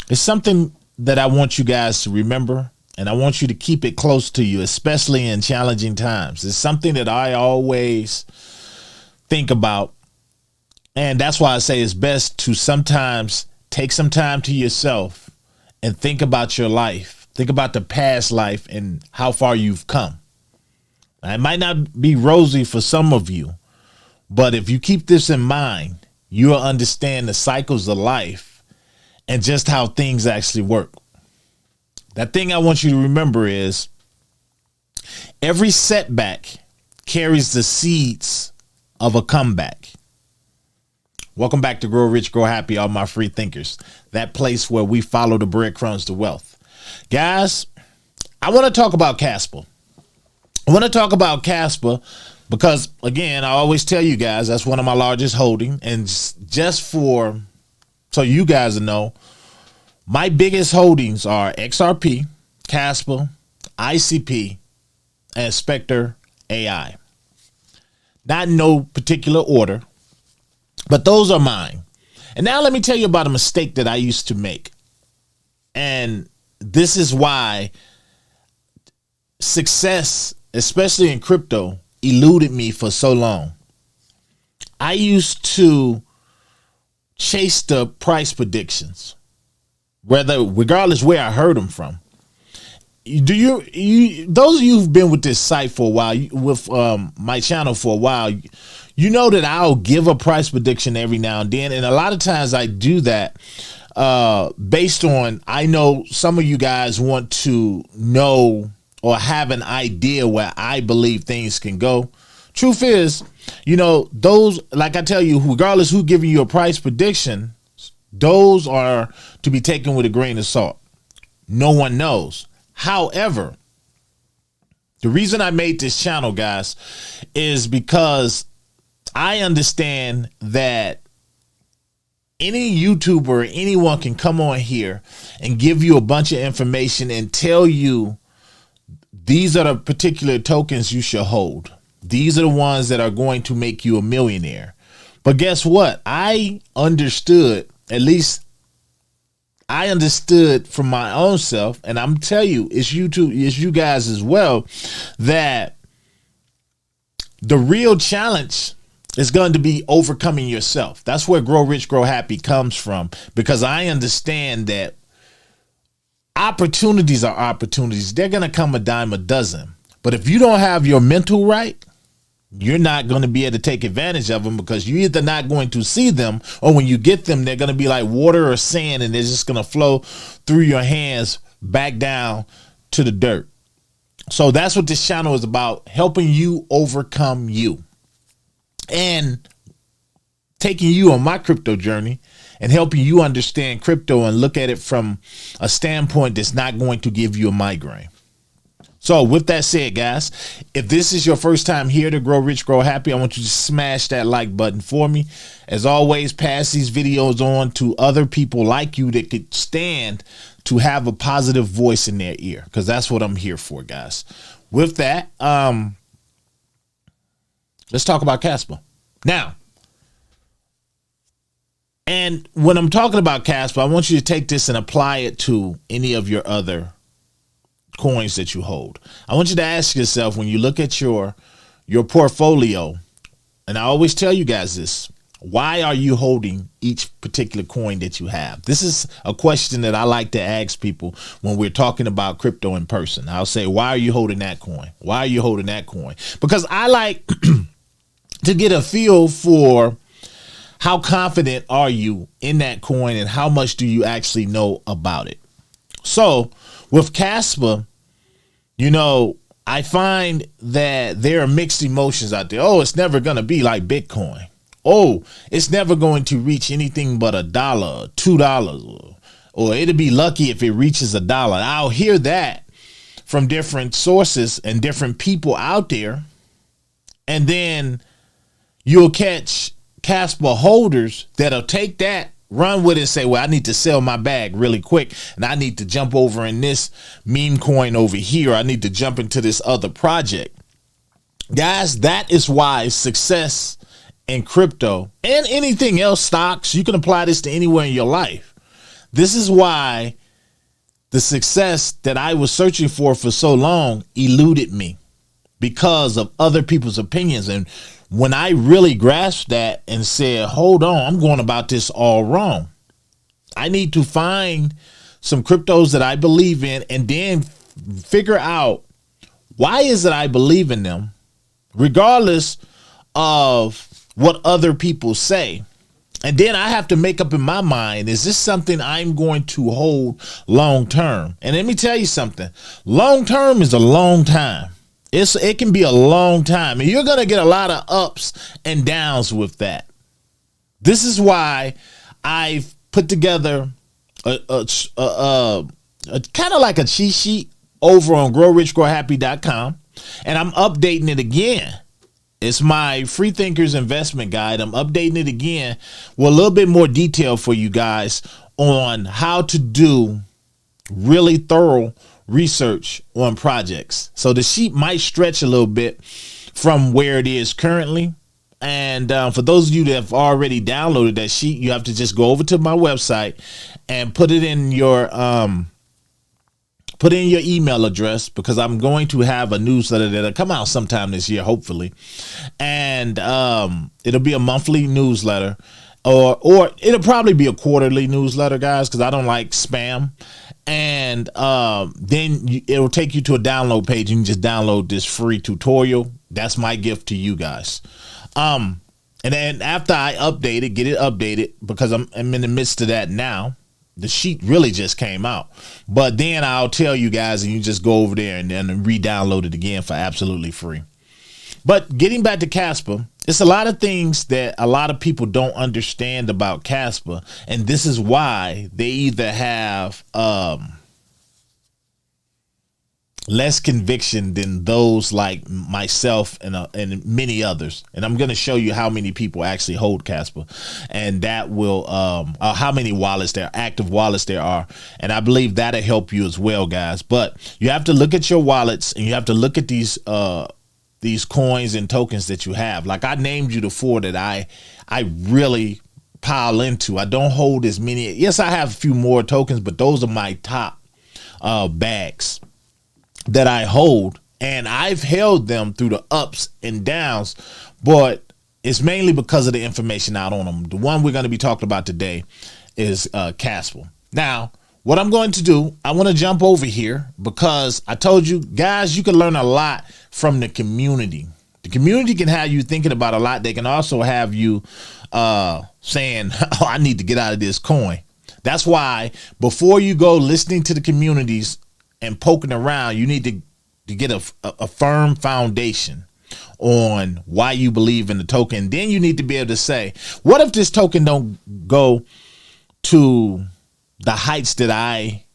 It's something that I want you guys to remember, and I want you to keep it close to you, especially in challenging times. It's something that I always think about, and that's why I say it's best to sometimes take some time to yourself and think about your life. Think about the past life and how far you've come. Now, it might not be rosy for some of you, but if you keep this in mind, you'll understand the cycles of life and just how things actually work. That thing I want you to remember is every setback carries the seeds of a comeback. Welcome back to Grow Rich, Grow Happy, all my free thinkers. That place where we follow the breadcrumbs to wealth. Guys, I want to talk about Kaspa. I want to talk about Kaspa because, again, I always tell you guys that's one of my largest holdings. And just for so you guys know, my biggest holdings are XRP, Kaspa, ICP, and Spectre AI. Not in no particular order, but those are mine. And now let me tell you about a mistake that I used to make. And this is why success, especially in crypto, eluded me for so long. I used to chase the price predictions, regardless where I heard them from. Those of you who've been with this site for a while, with my channel for a while, you know that I'll give a price prediction every now and then. And a lot of times I do that based on, I know some of you guys want to know or have an idea where I believe things can go. Truth is, those, like I tell you, regardless who giving you a price prediction, those are to be taken with a grain of salt. No one knows. However, the reason I made this channel, guys, is because I understand that any YouTuber or anyone can come on here and give you a bunch of information and tell you these are the particular tokens you should hold. These are the ones that are going to make you a millionaire. But guess what? I understood, at least I understood from my own self, and I'm telling you, it's you guys as well, that the real challenge is going to be overcoming yourself. That's where Grow Rich, Grow Happy comes from, because I understand that opportunities are opportunities. They're going to come a dime a dozen. But if you don't have your mental right, you're not going to be able to take advantage of them, because you're either not going to see them, or when you get them, they're going to be like water or sand, and they're just going to flow through your hands back down to the dirt. So that's what this channel is about, helping you overcome you and taking you on my crypto journey and helping you understand crypto and look at it from a standpoint that's not going to give you a migraine. So with that said, guys, if this is your first time here to Grow Rich, Grow Happy, I want you to smash that like button for me. As always, pass these videos on to other people like you that could stand to have a positive voice in their ear, because that's what I'm here for, guys. With that, let's talk about Kaspa. Now, and when I'm talking about Kaspa, I want you to take this and apply it to any of your other coins that you hold. I want you to ask yourself, when you look at your portfolio, and I always tell you guys this, why are you holding each particular coin that you have? This is a question that I like to ask people when we're talking about crypto in person. I'll say, why are you holding that coin? Why are you holding that coin? Because I like to get a feel for how confident are you in that coin and how much do you actually know about it. So with Kaspa, I find that there are mixed emotions out there. Oh, it's never going to be like Bitcoin. Oh, it's never going to reach anything but $1, $2, or it'll be lucky if it reaches $1. I'll hear that from different sources and different people out there. And then you'll catch Kaspa holders that'll take that, run with it, and say, well, I need to sell my bag really quick, and I need to jump over in this meme coin over here. I need to jump into this other project. Guys, that is why success in crypto and anything else, stocks, you can apply this to anywhere in your life. This is why the success that I was searching for so long eluded me, because of other people's opinions. And when I really grasped that and said, hold on, I'm going about this all wrong. I need to find some cryptos that I believe in and then figure out why is it I believe in them, regardless of what other people say. And then I have to make up in my mind, is this something I'm going to hold long term? And let me tell you something. Long term is a long time. It can be a long time, and you're going to get a lot of ups and downs with that. This is why I've put together a kind of like a cheat sheet over on growrichgrowhappy.com, and I'm updating it again. It's my Free Thinkers investment guide. I'm updating it again with a little bit more detail for you guys on how to do really thorough research on projects. So the sheet might stretch a little bit from where it is currently. And for those of you that have already downloaded that sheet, you have to just go over to my website and put in your email address, because I'm going to have a newsletter that'll come out sometime this year, hopefully. And it'll be a monthly newsletter, or it'll probably be a quarterly newsletter, guys, because I don't like spam. And then it'll take you to a download page. You can just download this free tutorial. That's my gift to you guys. And then after I update it, get it updated, because I'm in the midst of that now. The sheet really just came out, but then I'll tell you guys, and you just go over there and then re-download it again for absolutely free. But getting back to Kaspa, it's a lot of things that a lot of people don't understand about Kaspa, and this is why they either have less conviction than those like myself and many others. And I'm going to show you how many people actually hold Kaspa, and that will how many wallets there, active wallets there are. And I believe that'll help you as well, guys. But you have to look at your wallets, and you have to look at these coins and tokens that you have. Like I named you the 4 that I really pile into. I don't hold as many. Yes, I have a few more tokens, but those are my top bags that I hold, and I've held them through the ups and downs, but it's mainly because of the information out on them. The one we're going to be talking about today is Kaspa. Now, what I'm going to do, I want to jump over here, because I told you guys, you can learn a lot from the community. The community can have you thinking about a lot. They can also have you saying, oh, I need to get out of this coin. That's why before you go listening to the communities and poking around, you need to get a firm foundation on why you believe in the token. Then you need to be able to say, what if this token don't go to the heights that I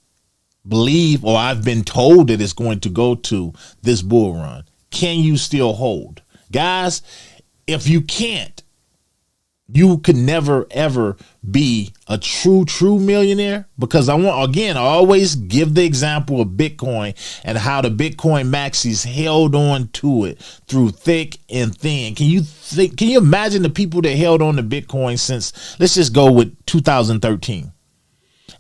believe, or I've been told that it's going to go to this bull run? Can you still hold? Guys, if you can't, you could never, ever be a true millionaire, because I always give the example of Bitcoin and how the Bitcoin maxis held on to it through thick and thin. Can you imagine the people that held on to Bitcoin since, let's just go with 2013,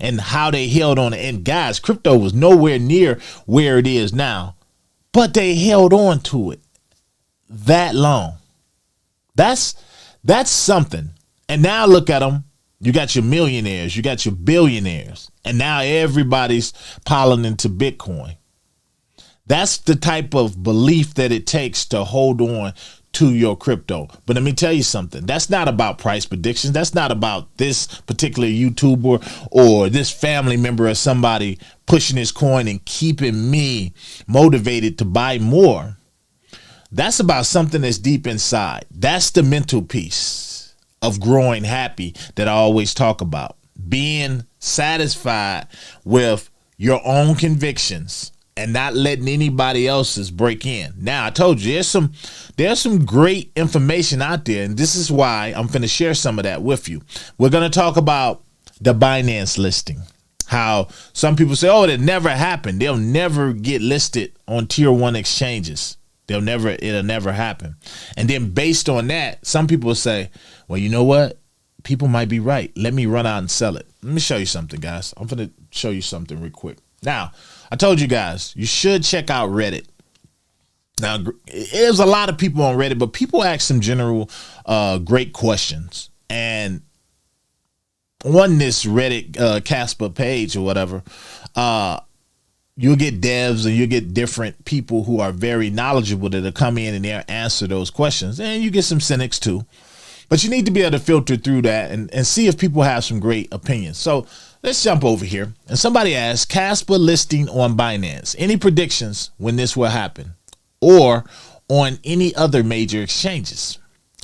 and how they held on it? And guys, crypto was nowhere near where it is now, but they held on to it that long. That's something. And now look at them. You got your millionaires, you got your billionaires, and now everybody's piling into Bitcoin. That's the type of belief that it takes to hold on to your crypto. But let me tell you something. That's not about price predictions. That's not about this particular YouTuber or this family member or somebody pushing his coin and keeping me motivated to buy more. That's about something that's deep inside. That's the mental piece of growing happy that I always talk about. Being satisfied with your own convictions and not letting anybody else's break in. Now, I told you there's some great information out there, and this is why I'm going to share some of that with you. We're going to talk about the Binance listing. How some people say, oh, it never happened. They'll never get listed on tier 1 exchanges. It'll never happen. And then based on that, some people say, well, you know what? people might be right. Let me run out and sell it. Let me show you something, guys. I'm going to show you something real quick. Now, I told you guys, you should check out Reddit. Now, there's a lot of people on Reddit, but people ask some general great questions. And on this Reddit Kaspa page or whatever, you'll get devs and you'll get different people who are very knowledgeable that'll come in and they'll answer those questions. And you get some cynics too. But you need to be able to filter through that and see if people have some great opinions. So let's jump over here. And somebody asked, Kaspa listing on Binance. Any predictions when this will happen? Or on any other major exchanges?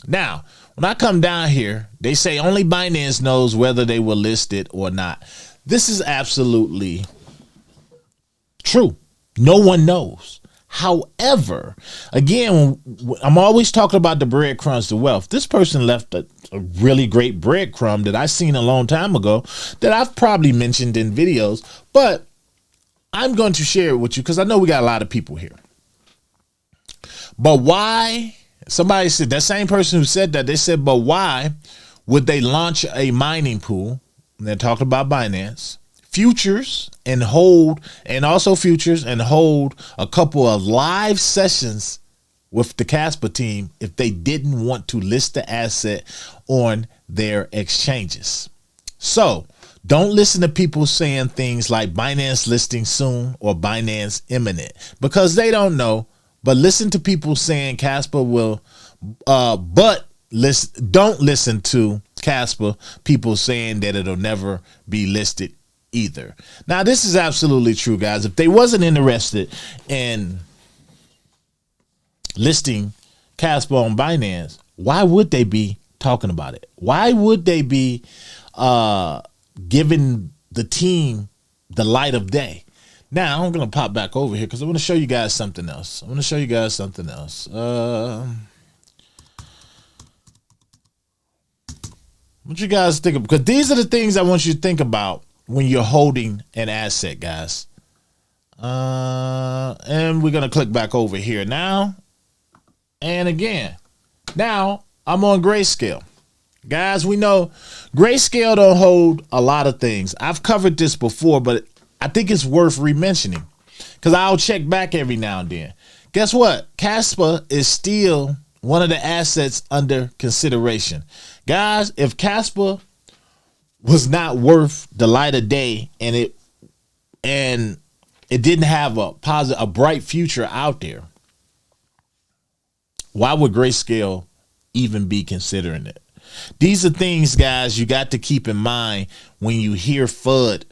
Now, when I come down here, they say only Binance knows whether they will list it or not. This is absolutely true. No one knows. However, again, I'm always talking about the breadcrumbs to wealth. This person left a really great breadcrumb that I seen a long time ago that I've probably mentioned in videos, but I'm going to share it with you because I know we got a lot of people here. But why? Somebody said, that same person who said that, they said, but why would they launch a mining pool? And they're talking about Binance. Futures and hold, and also futures and hold a couple of live sessions with the Kaspa team if they didn't want to list the asset on their exchanges. So don't listen to people saying things like Binance listing soon or Binance imminent because they don't know. But listen to people saying Kaspa will, don't listen to Kaspa people saying that it'll never be listed either. Now, this is absolutely true, guys. If they wasn't interested in listing Kaspa on Binance, why would they be talking about it? Why would they be giving the team the light of day? Now, I'm going to pop back over here because I want to show you guys something else. What you guys think of? Because these are the things I want you to think about when you're holding an asset, guys. And we're going to click back over here now. And again, now I'm on Grayscale. Guys, we know Grayscale don't hold a lot of things. I've covered this before, but I think it's worth re-mentioning because I'll check back every now and then. Guess what? Kaspa is still one of the assets under consideration. Guys, if Kaspa was not worth the light of day and it didn't have a bright future out there, why would Grayscale even be considering it? These are things, guys, you got to keep in mind when you hear FUD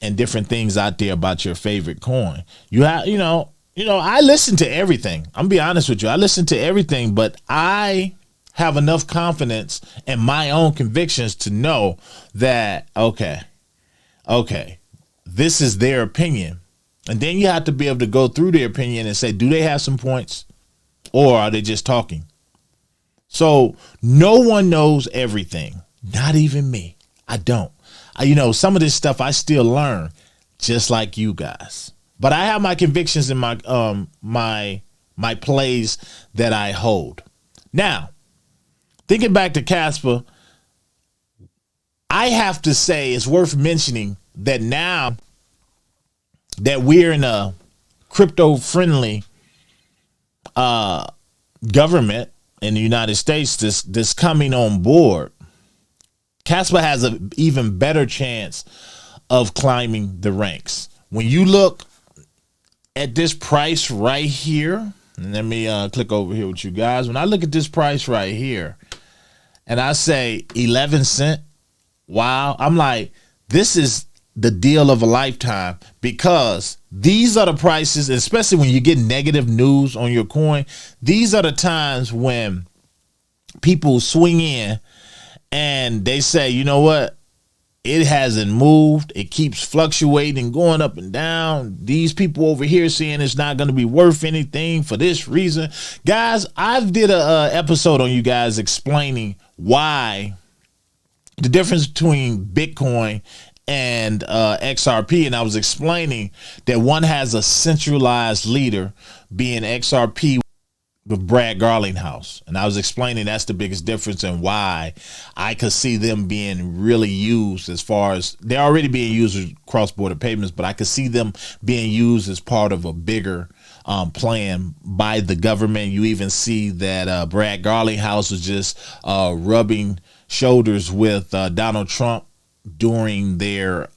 and different things out there about your favorite coin. I listen to everything. I'm gonna be honest with you. I listen to everything, but I have enough confidence in my own convictions to know that, okay, this is their opinion. And then you have to be able to go through their opinion and say, do they have some points or are they just talking? So no one knows everything, not even me. I don't. Some of this stuff I still learn just like you guys, but I have my convictions in my my plays that I hold. Now, thinking back to Kaspa, I have to say it's worth mentioning that now that we're in a crypto friendly government in the United States that's coming on board, Kaspa has an even better chance of climbing the ranks. When you look at this price right here, and let me click over here with you guys. When I look at this price right here and I say 11 cents, wow, I'm like, this is the deal of a lifetime because these are the prices, especially when you get negative news on your coin. These are the times when people swing in and they say, you know what? It hasn't moved. It keeps fluctuating, going up and down. These people over here saying it's not going to be worth anything for this reason. Guys, I've did a episode on you guys explaining why the difference between Bitcoin and XRP. And I was explaining that one has a centralized leader, being XRP, with Brad Garlinghouse. And I was explaining that's the biggest difference and why I could see them being really used, as far as they're already being used with cross-border payments, but I could see them being used as part of a bigger plan by the government. You even see that Brad Garlinghouse was just rubbing shoulders with Donald Trump during their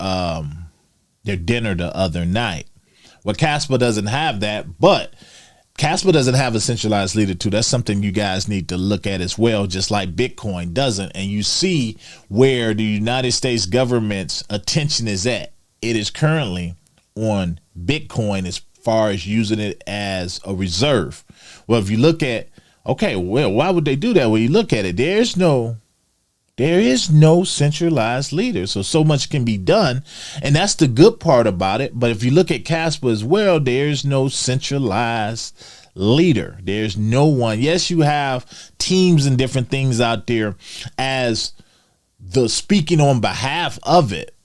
dinner the other night. Well, Kaspa doesn't have that, but Kaspa doesn't have a centralized leader too. That's something you guys need to look at as well, just like Bitcoin doesn't. And you see where the United States government's attention is at. It is currently on Bitcoin as far as using it as a reserve. Well, if you look at, okay, well, why would they do that? Well, you look at it, there is no centralized leader. So much can be done. And that's the good part about it. But if you look at Kaspa as well, there's no centralized leader. There's no one. Yes, you have teams and different things out there as the speaking on behalf of it,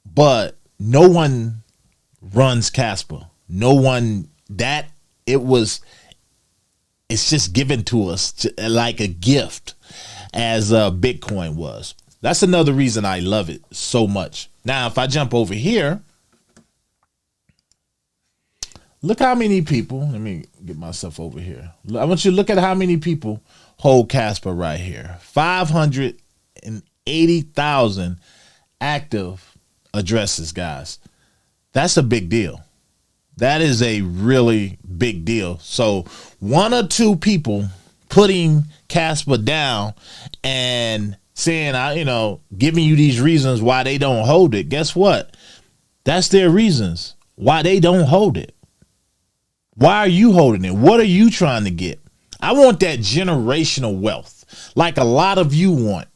but no one runs Kaspa. No one it's just given to us like a gift, as Bitcoin was. That's another reason I love it so much. Now, if I jump over here, look how many people, let me get myself over here. I want you to look at how many people hold Kaspa right here. 580,000 active addresses, guys. That's a big deal. That is a really big deal. So one or two people putting Kaspa down and saying, giving you these reasons why they don't hold it. Guess what? That's their reasons why they don't hold it. Why are you holding it? What are you trying to get? I want that generational wealth like a lot of you want.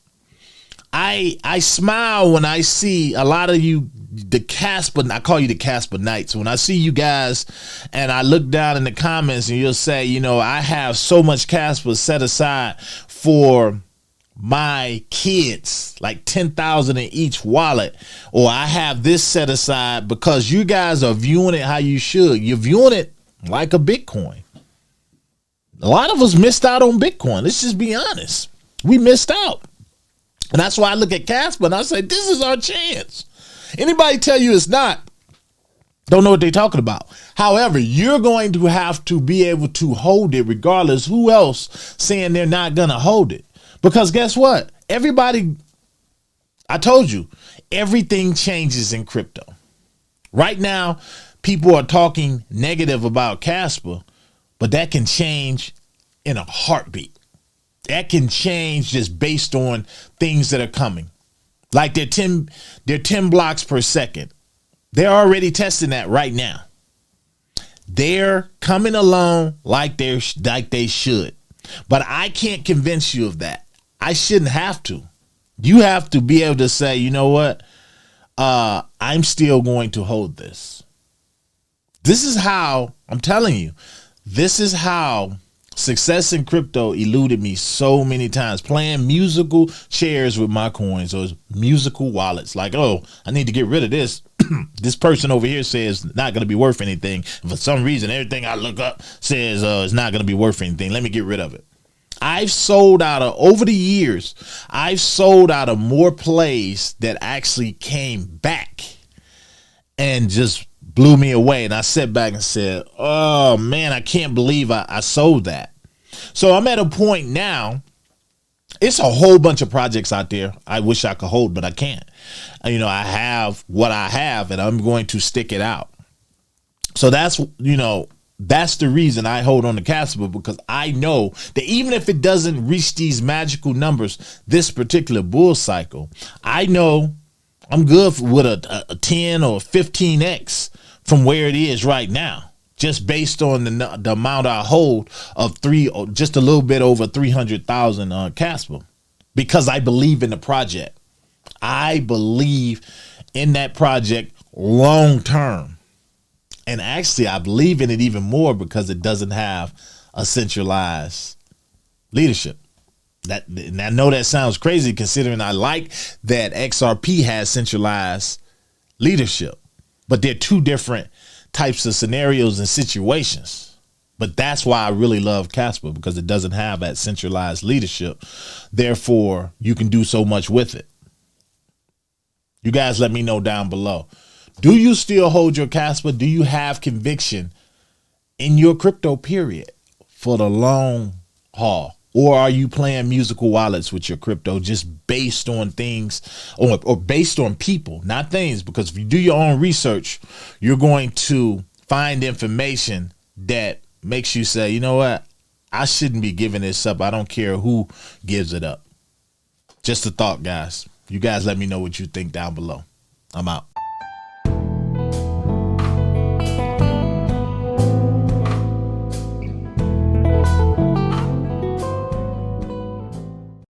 I smile when I see a lot of you, the Kaspa, I call you the Kaspa Knights. When I see you guys and I look down in the comments and you'll say, I have so much Kaspa set aside for my kids, like 10,000 in each wallet, or I have this set aside, because you guys are viewing it how you should. You're viewing it like a Bitcoin. A lot of us missed out on Bitcoin. Let's just be honest. We missed out. And that's why I look at Kaspa and I say, this is our chance. Anybody tell you it's not, don't know what they're talking about. However, you're going to have to be able to hold it regardless who else saying they're not going to hold it. Because guess what? Everybody, I told you, everything changes in crypto. Right now, people are talking negative about Kaspa, but that can change in a heartbeat. That can change just based on things that are coming. Like they're 10 blocks per second. They're already testing that right now. They're coming along like they should. But I can't convince you of that. I shouldn't have to. You have to be able to say, you know what? I'm still going to hold this. This is how, I'm telling you, this is how success in crypto eluded me so many times, playing musical chairs with my coins, or musical wallets. Like, oh, I need to get rid of this. This person over here says not going to be worth anything. For some reason, everything I look up says it's not going to be worth anything. Let me get rid of it. I've sold out of, over the years, I've sold out of more plays that actually came back and just blew me away. And I sat back and said, oh man, I can't believe I sold that. So I'm at a point now, it's a whole bunch of projects out there I wish I could hold, but I can't. I have what I have and I'm going to stick it out. So that's the reason I hold on to Kaspa, because I know that even if it doesn't reach these magical numbers, this particular bull cycle, I know I'm good with a 10 or 15x from where it is right now, just based on the amount I hold of just a little bit over 300,000 Kaspa, because I believe in the project. I believe in that project long term. And actually, I believe in it even more because it doesn't have a centralized leadership. And I know that sounds crazy considering I like that XRP has centralized leadership, but they're two different types of scenarios and situations. But that's why I really love Kaspa, because it doesn't have that centralized leadership. Therefore, you can do so much with it. You guys let me know down below. Do you still hold your Kaspa? Do you have conviction in your crypto period for the long haul? Or are you playing musical wallets with your crypto just based on things or based on people, not things? Because if you do your own research, you're going to find information that makes you say, you know what? I shouldn't be giving this up. I don't care who gives it up. Just a thought, guys. You guys let me know what you think down below. I'm out.